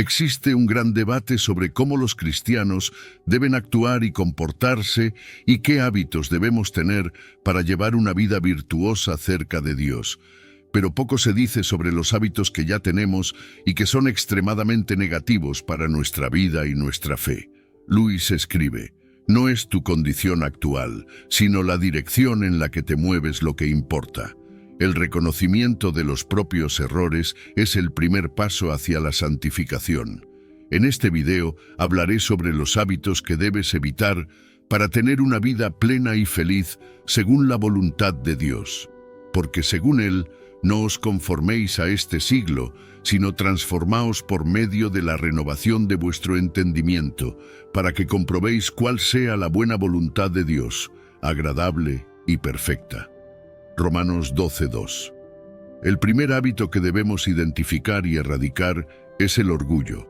Existe un gran debate sobre cómo los cristianos deben actuar y comportarse y qué hábitos debemos tener para llevar una vida virtuosa cerca de Dios. Pero poco se dice sobre los hábitos que ya tenemos y que son extremadamente negativos para nuestra vida y nuestra fe. Lewis escribe: no es tu condición actual, sino la dirección en la que te mueves lo que importa. El reconocimiento de los propios errores es el primer paso hacia la santificación. En este video hablaré sobre los hábitos que debes evitar para tener una vida plena y feliz según la voluntad de Dios. Porque según Él, no os conforméis a este siglo, sino transformaos por medio de la renovación de vuestro entendimiento, para que comprobéis cuál sea la buena voluntad de Dios, agradable y perfecta. Romanos 12:2. El primer hábito que debemos identificar y erradicar es el orgullo.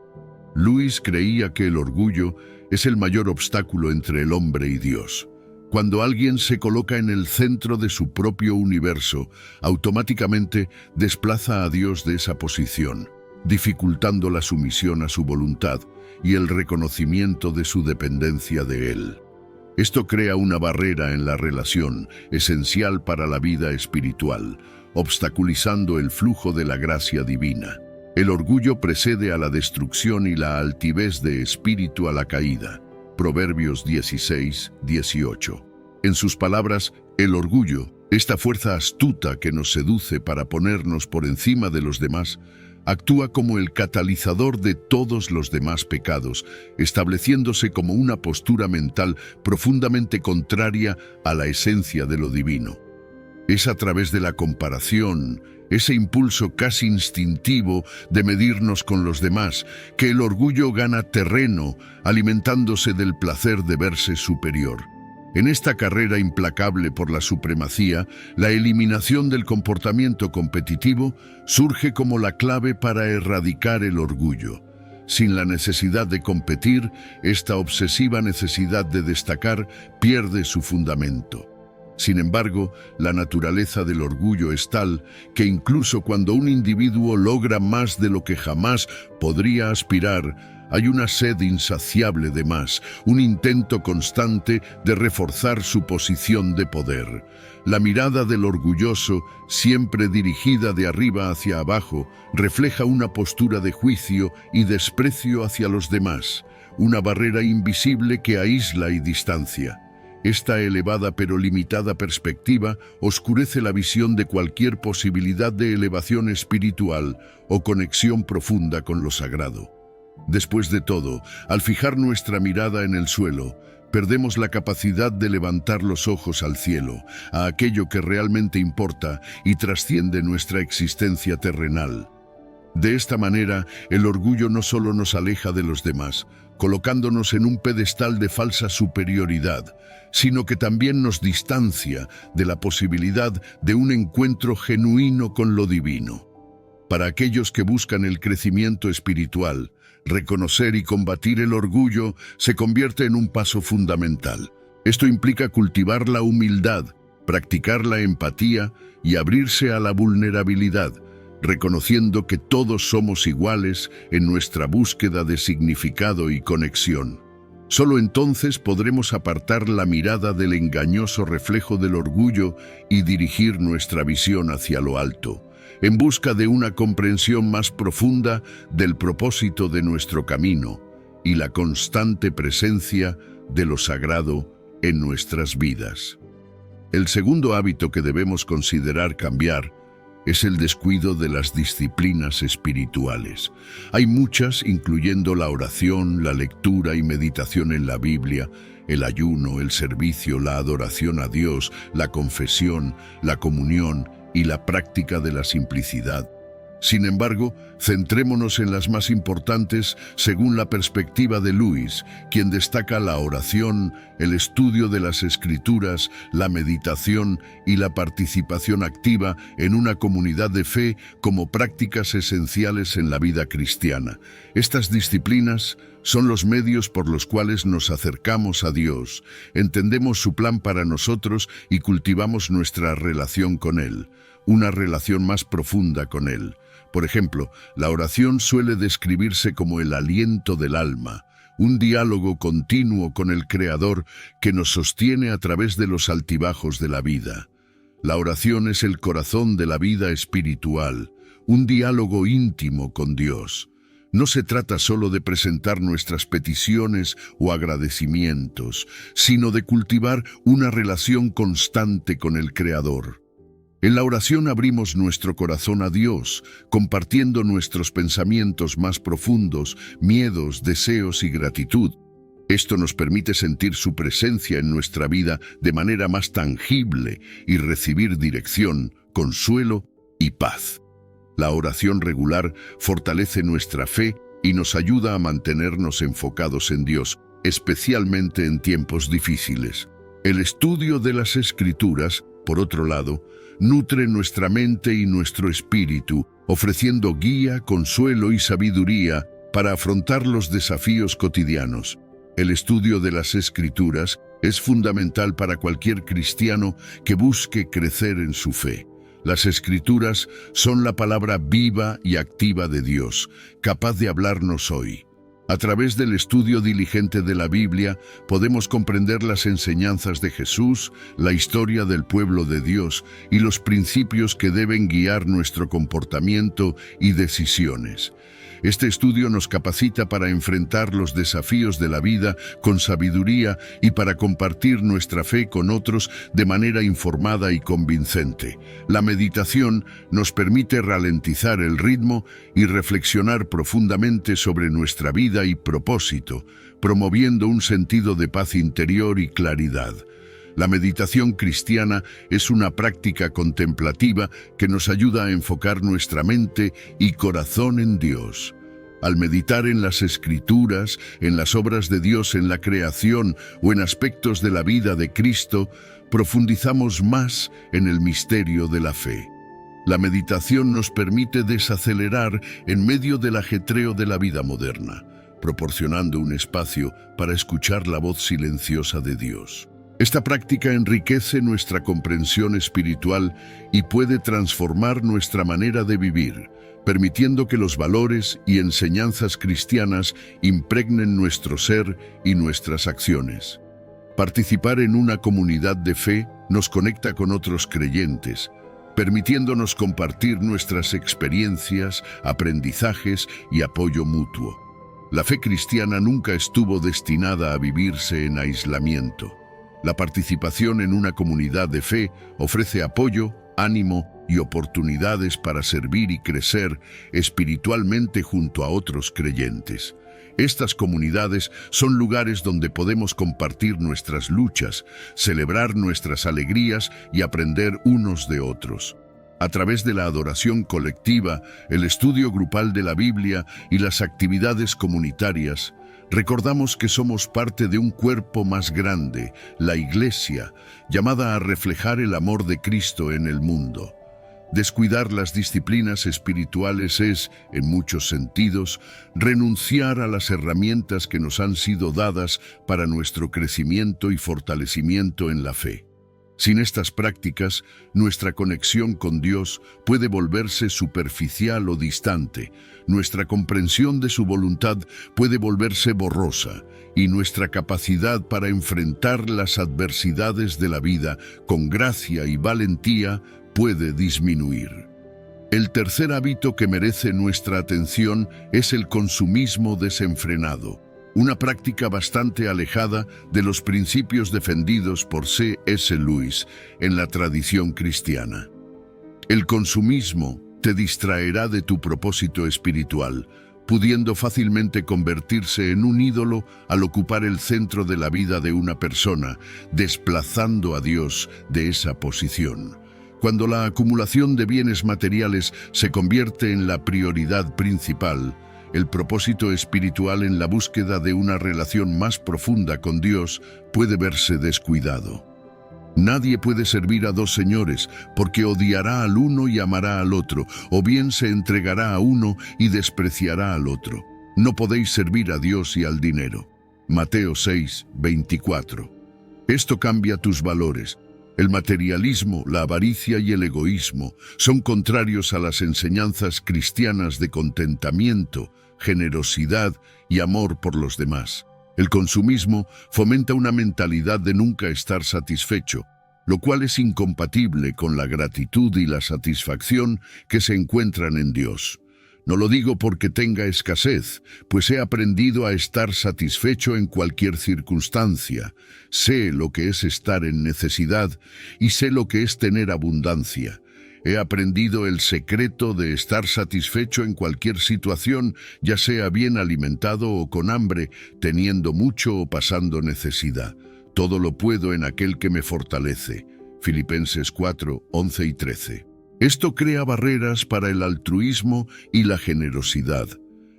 Lewis creía que el orgullo es el mayor obstáculo entre el hombre y Dios. Cuando alguien se coloca en el centro de su propio universo, automáticamente desplaza a Dios de esa posición, dificultando la sumisión a su voluntad y el reconocimiento de su dependencia de Él. Esto crea una barrera en la relación, esencial para la vida espiritual, obstaculizando el flujo de la gracia divina. El orgullo precede a la destrucción y la altivez de espíritu a la caída. Proverbios 16:18. En sus palabras, el orgullo, esta fuerza astuta que nos seduce para ponernos por encima de los demás, actúa como el catalizador de todos los demás pecados, estableciéndose como una postura mental profundamente contraria a la esencia de lo divino. Es a través de la comparación, ese impulso casi instintivo de medirnos con los demás, que el orgullo gana terreno, alimentándose del placer de verse superior. En esta carrera implacable por la supremacía, la eliminación del comportamiento competitivo surge como la clave para erradicar el orgullo. Sin la necesidad de competir, esta obsesiva necesidad de destacar pierde su fundamento. Sin embargo, la naturaleza del orgullo es tal que incluso cuando un individuo logra más de lo que jamás podría aspirar, hay una sed insaciable de más, un intento constante de reforzar su posición de poder. La mirada del orgulloso, siempre dirigida de arriba hacia abajo, refleja una postura de juicio y desprecio hacia los demás, una barrera invisible que aísla y distancia. Esta elevada pero limitada perspectiva oscurece la visión de cualquier posibilidad de elevación espiritual o conexión profunda con lo sagrado. Después de todo, al fijar nuestra mirada en el suelo, perdemos la capacidad de levantar los ojos al cielo, a aquello que realmente importa y trasciende nuestra existencia terrenal. De esta manera, el orgullo no solo nos aleja de los demás, colocándonos en un pedestal de falsa superioridad, sino que también nos distancia de la posibilidad de un encuentro genuino con lo divino. Para aquellos que buscan el crecimiento espiritual, reconocer y combatir el orgullo se convierte en un paso fundamental. Esto implica cultivar la humildad, practicar la empatía y abrirse a la vulnerabilidad, reconociendo que todos somos iguales en nuestra búsqueda de significado y conexión. Solo entonces podremos apartar la mirada del engañoso reflejo del orgullo y dirigir nuestra visión hacia lo alto, en busca de una comprensión más profunda del propósito de nuestro camino y la constante presencia de lo sagrado en nuestras vidas. El segundo hábito que debemos considerar cambiar es el descuido de las disciplinas espirituales. Hay muchas, incluyendo la oración, la lectura y meditación en la Biblia, el ayuno, el servicio, la adoración a Dios, la confesión, la comunión y la práctica de la simplicidad. Sin embargo, centrémonos en las más importantes según la perspectiva de Lewis, quien destaca la oración, el estudio de las Escrituras, la meditación y la participación activa en una comunidad de fe como prácticas esenciales en la vida cristiana. Estas disciplinas son los medios por los cuales nos acercamos a Dios, entendemos su plan para nosotros y cultivamos nuestra relación con Él, una relación más profunda con Él. Por ejemplo, la oración suele describirse como el aliento del alma, un diálogo continuo con el Creador que nos sostiene a través de los altibajos de la vida. La oración es el corazón de la vida espiritual, un diálogo íntimo con Dios. No se trata solo de presentar nuestras peticiones o agradecimientos, sino de cultivar una relación constante con el Creador. En la oración abrimos nuestro corazón a Dios, compartiendo nuestros pensamientos más profundos, miedos, deseos y gratitud. Esto nos permite sentir su presencia en nuestra vida de manera más tangible y recibir dirección, consuelo y paz. La oración regular fortalece nuestra fe y nos ayuda a mantenernos enfocados en Dios, especialmente en tiempos difíciles. El estudio de las Escrituras, por otro lado, nutre nuestra mente y nuestro espíritu, ofreciendo guía, consuelo y sabiduría para afrontar los desafíos cotidianos. El estudio de las Escrituras es fundamental para cualquier cristiano que busque crecer en su fe. Las Escrituras son la palabra viva y activa de Dios, capaz de hablarnos hoy. A través del estudio diligente de la Biblia, podemos comprender las enseñanzas de Jesús, la historia del pueblo de Dios y los principios que deben guiar nuestro comportamiento y decisiones. Este estudio nos capacita para enfrentar los desafíos de la vida con sabiduría y para compartir nuestra fe con otros de manera informada y convincente. La meditación nos permite ralentizar el ritmo y reflexionar profundamente sobre nuestra vida y propósito, promoviendo un sentido de paz interior y claridad. La meditación cristiana es una práctica contemplativa que nos ayuda a enfocar nuestra mente y corazón en Dios. Al meditar en las Escrituras, en las obras de Dios en la creación o en aspectos de la vida de Cristo, profundizamos más en el misterio de la fe. La meditación nos permite desacelerar en medio del ajetreo de la vida moderna, proporcionando un espacio para escuchar la voz silenciosa de Dios. Esta práctica enriquece nuestra comprensión espiritual y puede transformar nuestra manera de vivir, permitiendo que los valores y enseñanzas cristianas impregnen nuestro ser y nuestras acciones. Participar en una comunidad de fe nos conecta con otros creyentes, permitiéndonos compartir nuestras experiencias, aprendizajes y apoyo mutuo. La fe cristiana nunca estuvo destinada a vivirse en aislamiento. La participación en una comunidad de fe ofrece apoyo, ánimo y oportunidades para servir y crecer espiritualmente junto a otros creyentes. Estas comunidades son lugares donde podemos compartir nuestras luchas, celebrar nuestras alegrías y aprender unos de otros. A través de la adoración colectiva, el estudio grupal de la Biblia y las actividades comunitarias, recordamos que somos parte de un cuerpo más grande, la Iglesia, llamada a reflejar el amor de Cristo en el mundo. Descuidar las disciplinas espirituales es, en muchos sentidos, renunciar a las herramientas que nos han sido dadas para nuestro crecimiento y fortalecimiento en la fe. Sin estas prácticas, nuestra conexión con Dios puede volverse superficial o distante, nuestra comprensión de su voluntad puede volverse borrosa y nuestra capacidad para enfrentar las adversidades de la vida con gracia y valentía puede disminuir. El tercer hábito que merece nuestra atención es el consumismo desenfrenado, una práctica bastante alejada de los principios defendidos por C.S. Lewis en la tradición cristiana. El consumismo te distraerá de tu propósito espiritual, pudiendo fácilmente convertirse en un ídolo al ocupar el centro de la vida de una persona, desplazando a Dios de esa posición. Cuando la acumulación de bienes materiales se convierte en la prioridad principal, el propósito espiritual en la búsqueda de una relación más profunda con Dios puede verse descuidado. Nadie puede servir a dos señores, porque odiará al uno y amará al otro, o bien se entregará a uno y despreciará al otro. No podéis servir a Dios y al dinero. Mateo 6:24. Esto cambia tus valores. El materialismo, la avaricia y el egoísmo son contrarios a las enseñanzas cristianas de contentamiento, generosidad y amor por los demás. El consumismo fomenta una mentalidad de nunca estar satisfecho, lo cual es incompatible con la gratitud y la satisfacción que se encuentran en Dios. No lo digo porque tenga escasez, pues he aprendido a estar satisfecho en cualquier circunstancia. Sé lo que es estar en necesidad y sé lo que es tener abundancia. He aprendido el secreto de estar satisfecho en cualquier situación, ya sea bien alimentado o con hambre, teniendo mucho o pasando necesidad. Todo lo puedo en aquel que me fortalece. Filipenses 4, 11 y 13. Esto crea barreras para el altruismo y la generosidad.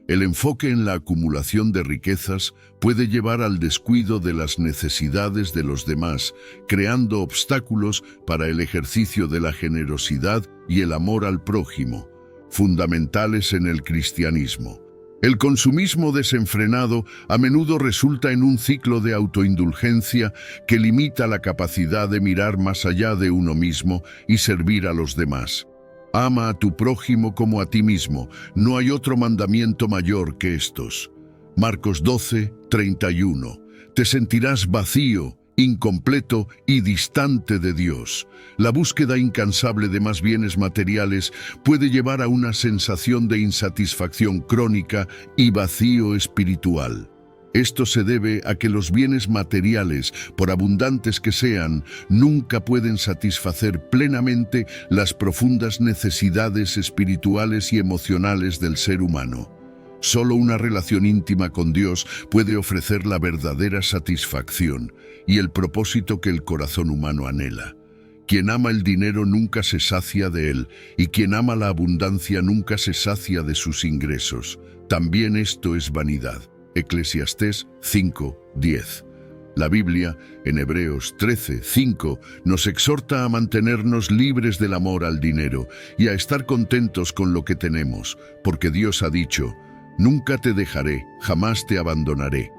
El enfoque en la acumulación de riquezas puede llevar al descuido de las necesidades de los demás, creando obstáculos para el ejercicio de la generosidad y el amor al prójimo, fundamentales en el cristianismo. El consumismo desenfrenado a menudo resulta en un ciclo de autoindulgencia que limita la capacidad de mirar más allá de uno mismo y servir a los demás. Ama a tu prójimo como a ti mismo. No hay otro mandamiento mayor que estos. Marcos 12, 31. Te sentirás vacío, incompleto y distante de Dios. La búsqueda incansable de más bienes materiales puede llevar a una sensación de insatisfacción crónica y vacío espiritual. Esto se debe a que los bienes materiales, por abundantes que sean, nunca pueden satisfacer plenamente las profundas necesidades espirituales y emocionales del ser humano. Solo una relación íntima con Dios puede ofrecer la verdadera satisfacción y el propósito que el corazón humano anhela. Quien ama el dinero nunca se sacia de él, y quien ama la abundancia nunca se sacia de sus ingresos. También esto es vanidad. Eclesiastés 5:10. La Biblia, en Hebreos 13:5, nos exhorta a mantenernos libres del amor al dinero y a estar contentos con lo que tenemos, porque Dios ha dicho: nunca te dejaré, jamás te abandonaré.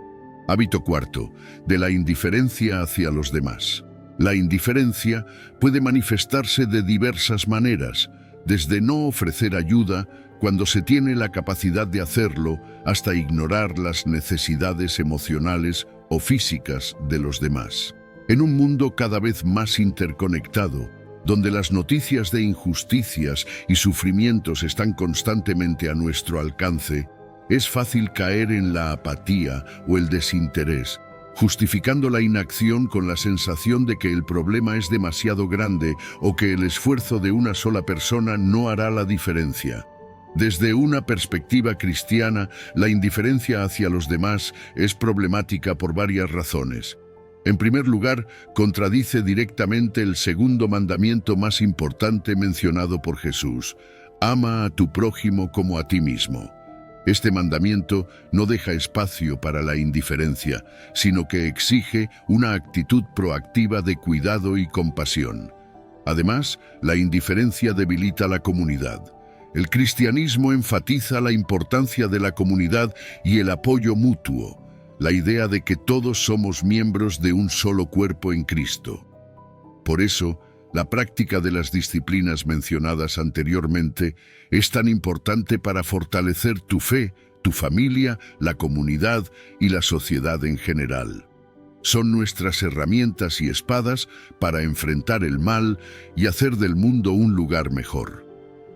Hábito cuarto, de la indiferencia hacia los demás. La indiferencia puede manifestarse de diversas maneras, desde no ofrecer ayuda cuando se tiene la capacidad de hacerlo, hasta ignorar las necesidades emocionales o físicas de los demás. En un mundo cada vez más interconectado, donde las noticias de injusticias y sufrimientos están constantemente a nuestro alcance, es fácil caer en la apatía o el desinterés, justificando la inacción con la sensación de que el problema es demasiado grande o que el esfuerzo de una sola persona no hará la diferencia. Desde una perspectiva cristiana, la indiferencia hacia los demás es problemática por varias razones. En primer lugar, contradice directamente el segundo mandamiento más importante mencionado por Jesús: ama a tu prójimo como a ti mismo. Este mandamiento no deja espacio para la indiferencia, sino que exige una actitud proactiva de cuidado y compasión. Además, la indiferencia debilita la comunidad. El cristianismo enfatiza la importancia de la comunidad y el apoyo mutuo, la idea de que todos somos miembros de un solo cuerpo en Cristo. Por eso, la práctica de las disciplinas mencionadas anteriormente es tan importante para fortalecer tu fe, tu familia, la comunidad y la sociedad en general. Son nuestras herramientas y espadas para enfrentar el mal y hacer del mundo un lugar mejor.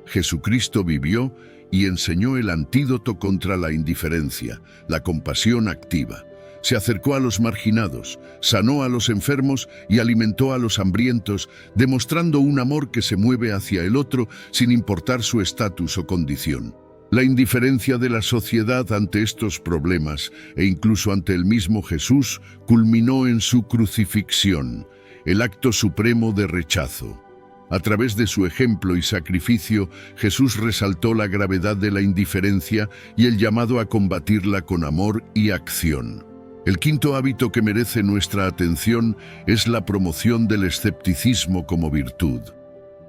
Jesucristo vivió y enseñó el antídoto contra la indiferencia, la compasión activa. Se acercó a los marginados, sanó a los enfermos y alimentó a los hambrientos, demostrando un amor que se mueve hacia el otro sin importar su estatus o condición. La indiferencia de la sociedad ante estos problemas, e incluso ante el mismo Jesús, culminó en su crucifixión, el acto supremo de rechazo. A través de su ejemplo y sacrificio, Jesús resaltó la gravedad de la indiferencia y el llamado a combatirla con amor y acción. El quinto hábito que merece nuestra atención es la promoción del escepticismo como virtud,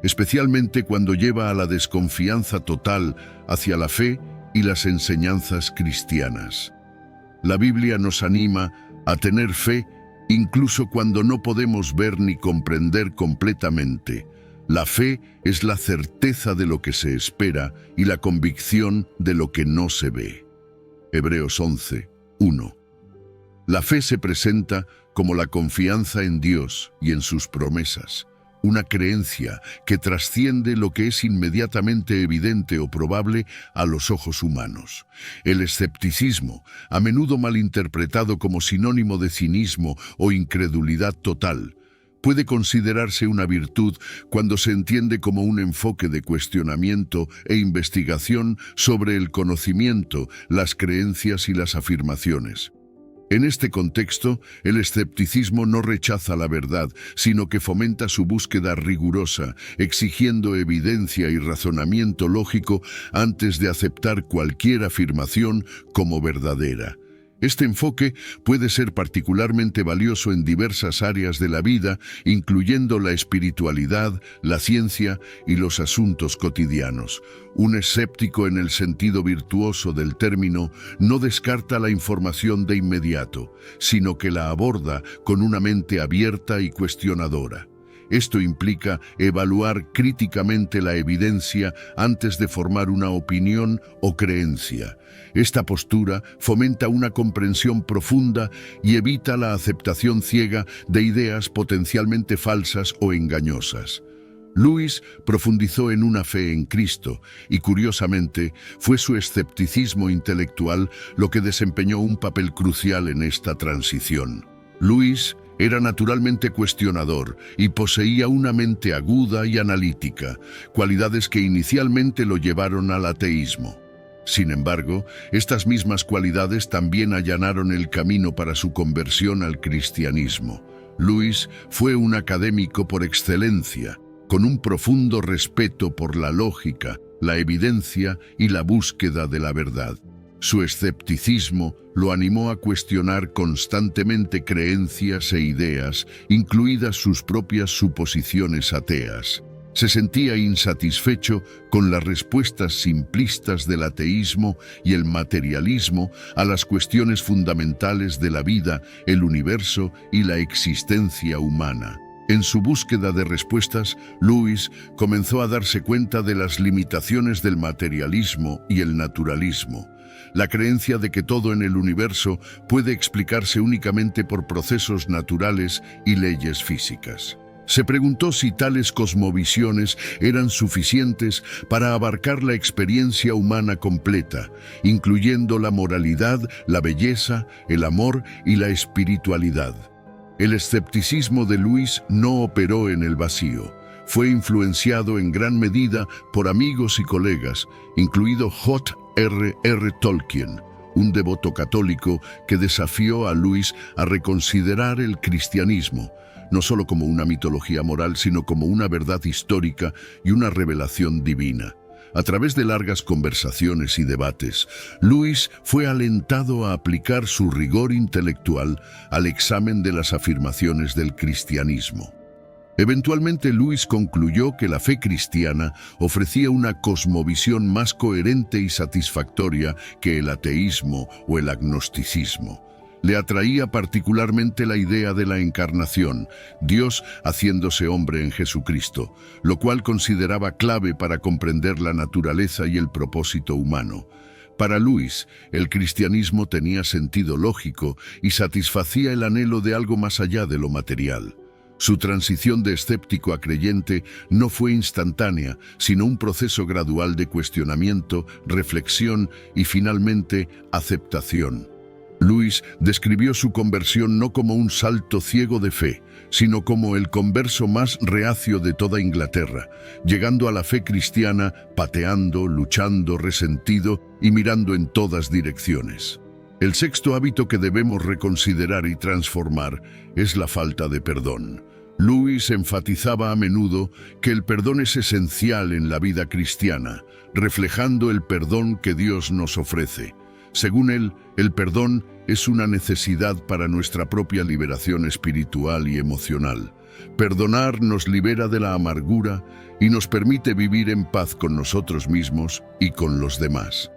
especialmente cuando lleva a la desconfianza total hacia la fe y las enseñanzas cristianas. La Biblia nos anima a tener fe incluso cuando no podemos ver ni comprender completamente. La fe es la certeza de lo que se espera y la convicción de lo que no se ve. Hebreos 11, 1. La fe se presenta como la confianza en Dios y en sus promesas, una creencia que trasciende lo que es inmediatamente evidente o probable a los ojos humanos. El escepticismo, a menudo malinterpretado como sinónimo de cinismo o incredulidad total, puede considerarse una virtud cuando se entiende como un enfoque de cuestionamiento e investigación sobre el conocimiento, las creencias y las afirmaciones. En este contexto, el escepticismo no rechaza la verdad, sino que fomenta su búsqueda rigurosa, exigiendo evidencia y razonamiento lógico antes de aceptar cualquier afirmación como verdadera. Este enfoque puede ser particularmente valioso en diversas áreas de la vida, incluyendo la espiritualidad, la ciencia y los asuntos cotidianos. Un escéptico en el sentido virtuoso del término no descarta la información de inmediato, sino que la aborda con una mente abierta y cuestionadora. Esto implica evaluar críticamente la evidencia antes de formar una opinión o creencia. Esta postura fomenta una comprensión profunda y evita la aceptación ciega de ideas potencialmente falsas o engañosas. Lewis profundizó en una fe en Cristo y, curiosamente, fue su escepticismo intelectual lo que desempeñó un papel crucial en esta transición. Lewis era naturalmente cuestionador y poseía una mente aguda y analítica, cualidades que inicialmente lo llevaron al ateísmo. Sin embargo, estas mismas cualidades también allanaron el camino para su conversión al cristianismo. Lewis fue un académico por excelencia, con un profundo respeto por la lógica, la evidencia y la búsqueda de la verdad. Su escepticismo lo animó a cuestionar constantemente creencias e ideas, incluidas sus propias suposiciones ateas. Se sentía insatisfecho con las respuestas simplistas del ateísmo y el materialismo a las cuestiones fundamentales de la vida, el universo y la existencia humana. En su búsqueda de respuestas, Lewis comenzó a darse cuenta de las limitaciones del materialismo y el naturalismo. La creencia de que todo en el universo puede explicarse únicamente por procesos naturales y leyes físicas. Se preguntó si tales cosmovisiones eran suficientes para abarcar la experiencia humana completa, incluyendo la moralidad, la belleza, el amor y la espiritualidad. El escepticismo de Lewis no operó en el vacío. Fue influenciado en gran medida por amigos y colegas, incluido J.R.R. Tolkien, un devoto católico que desafió a Lewis a reconsiderar el cristianismo, no solo como una mitología moral, sino como una verdad histórica y una revelación divina. A través de largas conversaciones y debates, Lewis fue alentado a aplicar su rigor intelectual al examen de las afirmaciones del cristianismo. Eventualmente, Lewis concluyó que la fe cristiana ofrecía una cosmovisión más coherente y satisfactoria que el ateísmo o el agnosticismo. Le atraía particularmente la idea de la encarnación, Dios haciéndose hombre en Jesucristo, lo cual consideraba clave para comprender la naturaleza y el propósito humano. Para Lewis, el cristianismo tenía sentido lógico y satisfacía el anhelo de algo más allá de lo material. Su transición de escéptico a creyente no fue instantánea, sino un proceso gradual de cuestionamiento, reflexión y, finalmente, aceptación. Lewis describió su conversión no como un salto ciego de fe, sino como el converso más reacio de toda Inglaterra, llegando a la fe cristiana pateando, luchando, resentido y mirando en todas direcciones. El sexto hábito que debemos reconsiderar y transformar es la falta de perdón. Lewis enfatizaba a menudo que el perdón es esencial en la vida cristiana, reflejando el perdón que Dios nos ofrece. Según él, el perdón es una necesidad para nuestra propia liberación espiritual y emocional. Perdonar nos libera de la amargura y nos permite vivir en paz con nosotros mismos y con los demás.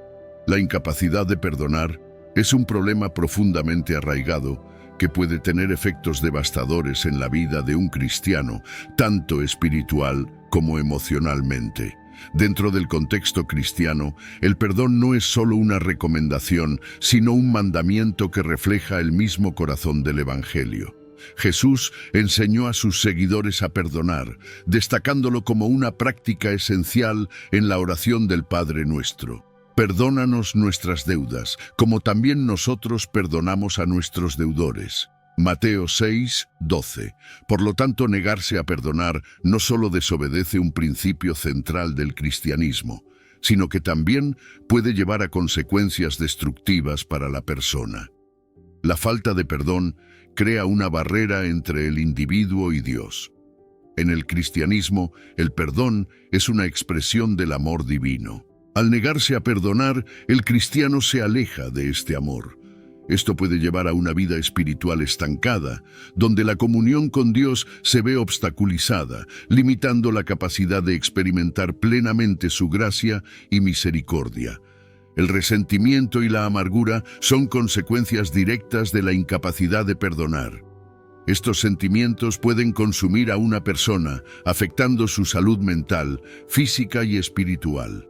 La incapacidad de perdonar es un problema profundamente arraigado que puede tener efectos devastadores en la vida de un cristiano, tanto espiritual como emocionalmente. Dentro del contexto cristiano, el perdón no es solo una recomendación, sino un mandamiento que refleja el mismo corazón del Evangelio. Jesús enseñó a sus seguidores a perdonar, destacándolo como una práctica esencial en la oración del Padre Nuestro. Perdónanos nuestras deudas, como también nosotros perdonamos a nuestros deudores. Mateo 6, 12. Por lo tanto, negarse a perdonar no solo desobedece un principio central del cristianismo, sino que también puede llevar a consecuencias destructivas para la persona. La falta de perdón crea una barrera entre el individuo y Dios. En el cristianismo, el perdón es una expresión del amor divino. Al negarse a perdonar, el cristiano se aleja de este amor. Esto puede llevar a una vida espiritual estancada, donde la comunión con Dios se ve obstaculizada, limitando la capacidad de experimentar plenamente su gracia y misericordia. El resentimiento y la amargura son consecuencias directas de la incapacidad de perdonar. Estos sentimientos pueden consumir a una persona, afectando su salud mental, física y espiritual.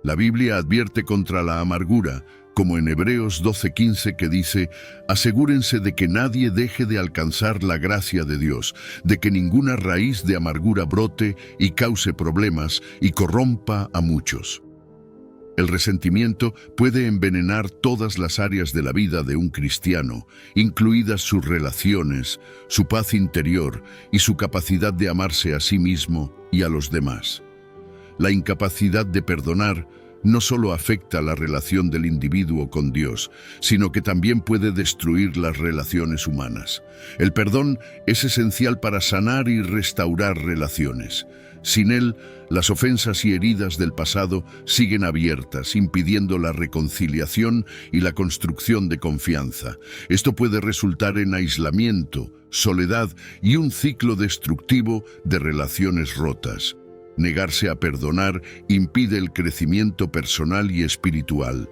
La Biblia advierte contra la amargura, como en Hebreos 12:15 que dice: asegúrense de que nadie deje de alcanzar la gracia de Dios, de que ninguna raíz de amargura brote y cause problemas y corrompa a muchos. El resentimiento puede envenenar todas las áreas de la vida de un cristiano, incluidas sus relaciones, su paz interior y su capacidad de amarse a sí mismo y a los demás. La incapacidad de perdonar no solo afecta la relación del individuo con Dios, sino que también puede destruir las relaciones humanas. El perdón es esencial para sanar y restaurar relaciones. Sin él, las ofensas y heridas del pasado siguen abiertas, impidiendo la reconciliación y la construcción de confianza. Esto puede resultar en aislamiento, soledad y un ciclo destructivo de relaciones rotas. Negarse a perdonar impide el crecimiento personal y espiritual.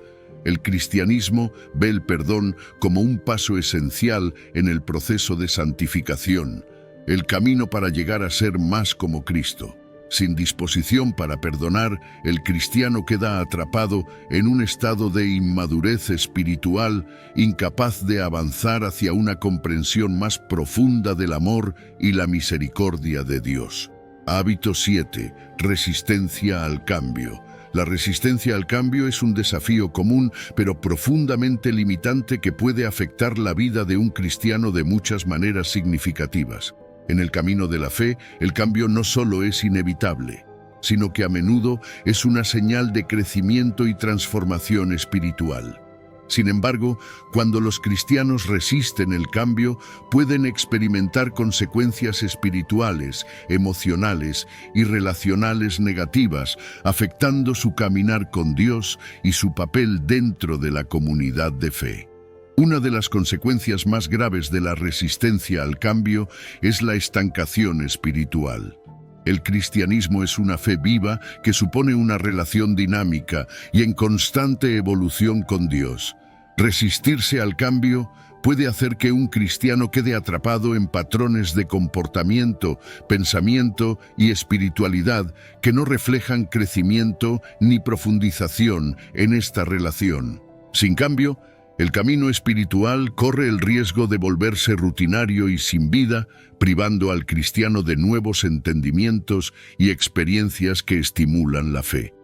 El cristianismo ve el perdón como un paso esencial en el proceso de santificación, el camino para llegar a ser más como Cristo. Sin disposición para perdonar, el cristiano queda atrapado en un estado de inmadurez espiritual, incapaz de avanzar hacia una comprensión más profunda del amor y la misericordia de Dios. Hábito 7. Resistencia al cambio. La resistencia al cambio es un desafío común, pero profundamente limitante que puede afectar la vida de un cristiano de muchas maneras significativas. En el camino de la fe, el cambio no solo es inevitable, sino que a menudo es una señal de crecimiento y transformación espiritual. Sin embargo, cuando los cristianos resisten el cambio, pueden experimentar consecuencias espirituales, emocionales y relacionales negativas, afectando su caminar con Dios y su papel dentro de la comunidad de fe. Una de las consecuencias más graves de la resistencia al cambio es la estancación espiritual. El cristianismo es una fe viva que supone una relación dinámica y en constante evolución con Dios. Resistirse al cambio puede hacer que un cristiano quede atrapado en patrones de comportamiento, pensamiento y espiritualidad que no reflejan crecimiento ni profundización en esta relación. Sin cambio, el camino espiritual corre el riesgo de volverse rutinario y sin vida, privando al cristiano de nuevos entendimientos y experiencias que estimulan la fe.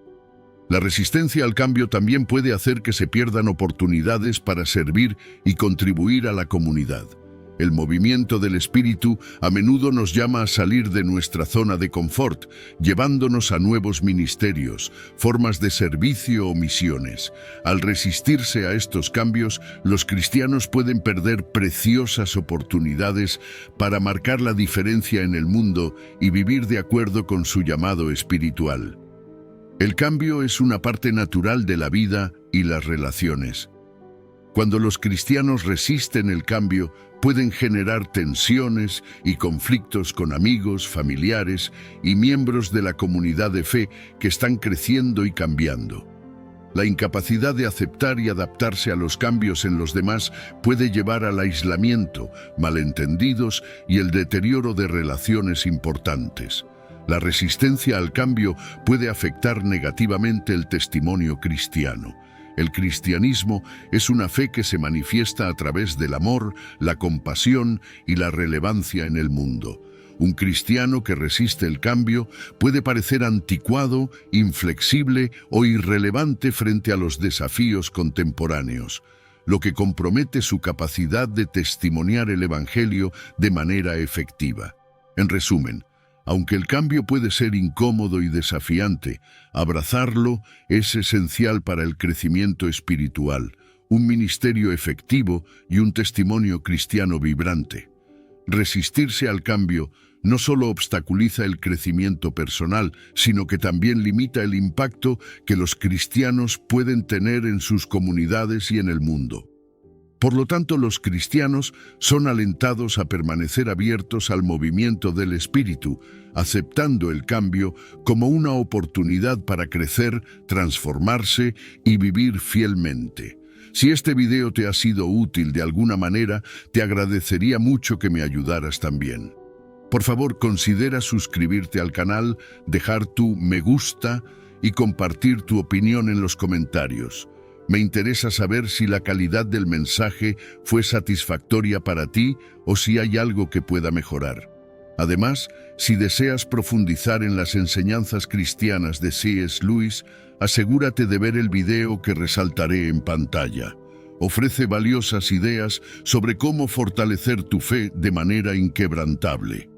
La resistencia al cambio también puede hacer que se pierdan oportunidades para servir y contribuir a la comunidad. El movimiento del Espíritu a menudo nos llama a salir de nuestra zona de confort, llevándonos a nuevos ministerios, formas de servicio o misiones. Al resistirse a estos cambios, los cristianos pueden perder preciosas oportunidades para marcar la diferencia en el mundo y vivir de acuerdo con su llamado espiritual. El cambio es una parte natural de la vida y las relaciones. Cuando los cristianos resisten el cambio, pueden generar tensiones y conflictos con amigos, familiares y miembros de la comunidad de fe que están creciendo y cambiando. La incapacidad de aceptar y adaptarse a los cambios en los demás puede llevar al aislamiento, malentendidos y el deterioro de relaciones importantes. La resistencia al cambio puede afectar negativamente el testimonio cristiano. El cristianismo es una fe que se manifiesta a través del amor, la compasión y la relevancia en el mundo. Un cristiano que resiste el cambio puede parecer anticuado, inflexible o irrelevante frente a los desafíos contemporáneos, lo que compromete su capacidad de testimoniar el Evangelio de manera efectiva. En resumen, aunque el cambio puede ser incómodo y desafiante, abrazarlo es esencial para el crecimiento espiritual, un ministerio efectivo y un testimonio cristiano vibrante. Resistirse al cambio no solo obstaculiza el crecimiento personal, sino que también limita el impacto que los cristianos pueden tener en sus comunidades y en el mundo. Por lo tanto, los cristianos son alentados a permanecer abiertos al movimiento del Espíritu, aceptando el cambio como una oportunidad para crecer, transformarse y vivir fielmente. Si este video te ha sido útil de alguna manera, te agradecería mucho que me ayudaras también. Por favor, considera suscribirte al canal, dejar tu me gusta y compartir tu opinión en los comentarios. Me interesa saber si la calidad del mensaje fue satisfactoria para ti o si hay algo que pueda mejorar. Además, si deseas profundizar en las enseñanzas cristianas de C.S. Lewis, asegúrate de ver el video que resaltaré en pantalla. Ofrece valiosas ideas sobre cómo fortalecer tu fe de manera inquebrantable.